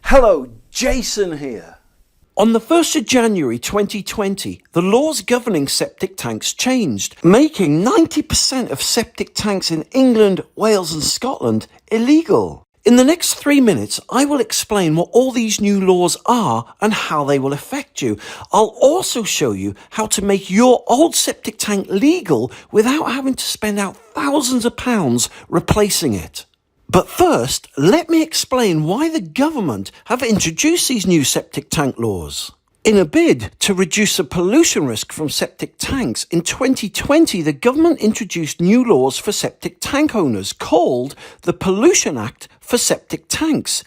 Hello, Jason here. On the 1st of January 2020, the laws governing septic tanks changed, making 90% of septic tanks in England, Wales and Scotland illegal. In the next 3 minutes, I will explain what all these new laws are and how they will affect you. I'll also show you how to make your old septic tank legal without having to spend out thousands of pounds replacing it. But first, let me explain why the government have introduced these new septic tank laws. In a bid to reduce the pollution risk from septic tanks, in 2020 the government introduced new laws for septic tank owners called the Pollution Act for Septic Tanks.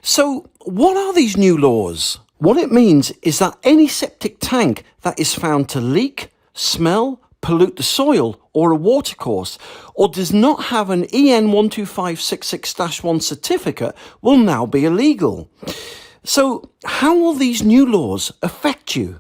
So, what are these new laws? What it means is that any septic tank that is found to leak, smell, pollute the soil or a watercourse, or does not have an EN 12566-1 certificate will now be illegal. So, how will these new laws affect you?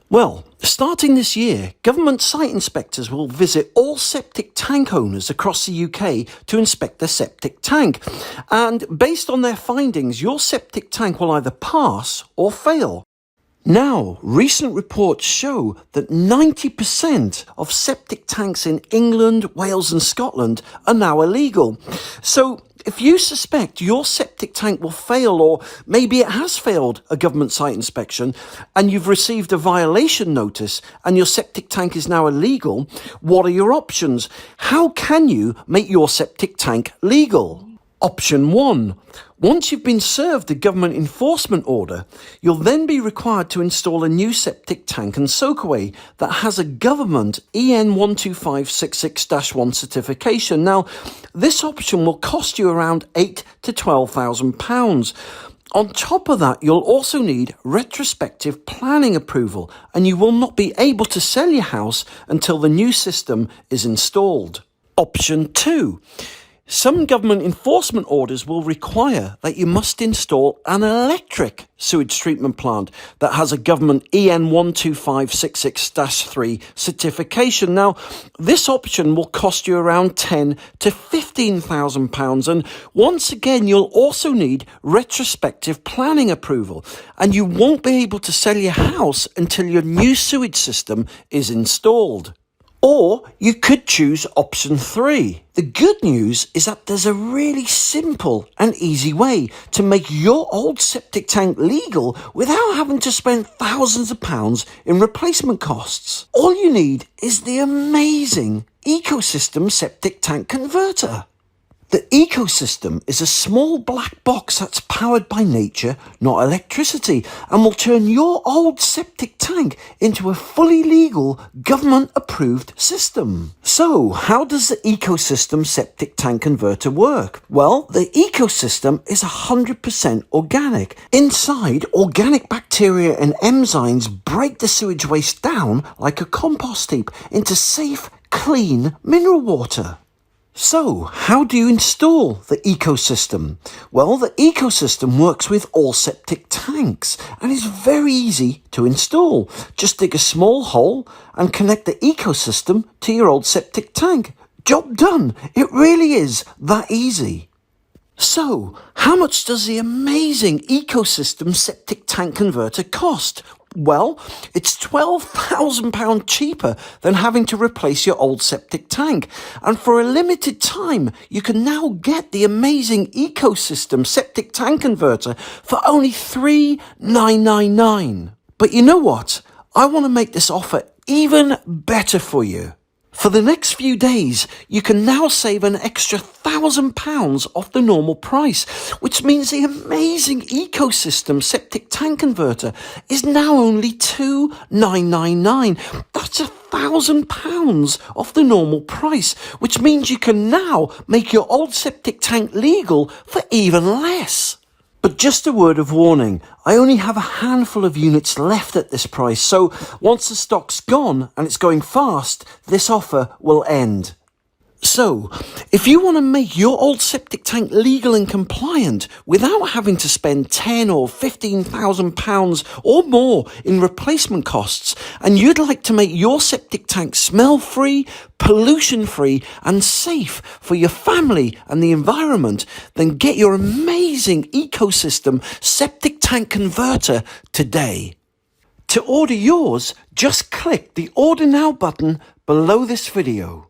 Well, starting this year, government site inspectors will visit all septic tank owners across the UK to inspect their septic tank. And based on their findings, your septic tank will either pass or fail. Now, recent reports show that 90% of septic tanks in England, Wales and Scotland are now illegal. So, if you suspect your septic tank will fail, or maybe it has failed a government site inspection, and you've received a violation notice and your septic tank is now illegal, what are your options? How can you make your septic tank legal? Option 1. Once you've been served a government enforcement order, you'll then be required to install a new septic tank and soakaway that has a government EN 12566-1 certification. Now, this option will cost you around £8,000 to £12,000. On top of that, you'll also need retrospective planning approval, and you will not be able to sell your house until the new system is installed. Option 2. Some government enforcement orders will require that you must install an electric sewage treatment plant that has a government EN 12566-3 certification. Now, this option will cost you around £10,000 to £15,000, and once again, you'll also need retrospective planning approval, and you won't be able to sell your house until your new sewage system is installed. Or you could choose option 3. The good news is that there's a really simple and easy way to make your old septic tank legal without having to spend thousands of pounds in replacement costs. All you need is the amazing Ecosystem Septic Tank Converter. The Ecosystem is a small black box that's powered by nature, not electricity, and will turn your old septic tank into a fully legal, government-approved system. So, how does the Ecosystem Septic Tank Converter work? Well, the Ecosystem is 100% organic. Inside, organic bacteria and enzymes break the sewage waste down like a compost heap into safe, clean mineral water. So, how do you install the Ecosystem? Well, the Ecosystem works with all septic tanks and is very easy to install. Just dig a small hole and connect the Ecosystem to your old septic tank. Job done. It really is that easy. So, how much does the amazing Ecosystem Septic Tank Converter cost? Well, it's £12,000 cheaper than having to replace your old septic tank. And for a limited time, you can now get the amazing Ecosystem Septic Tank Converter for only £3,999. But you know what? I want to make this offer even better for you. For the next few days, you can now save an extra £1,000 off the normal price, which means the amazing Ecosystem Septic Tank Converter is now only £2,999. That's £1,000 off the normal price, which means you can now make your old septic tank legal for even less. But just a word of warning, I only have a handful of units left at this price, so once the stock's gone and it's going fast, this offer will end. So, if you want to make your old septic tank legal and compliant without having to spend £10,000 or £15,000 or more in replacement costs, and you'd like to make your septic tank smell-free, pollution-free and safe for your family and the environment, then get your amazing ecosystem septic tank converter today. To order yours, just click the Order Now button below this video.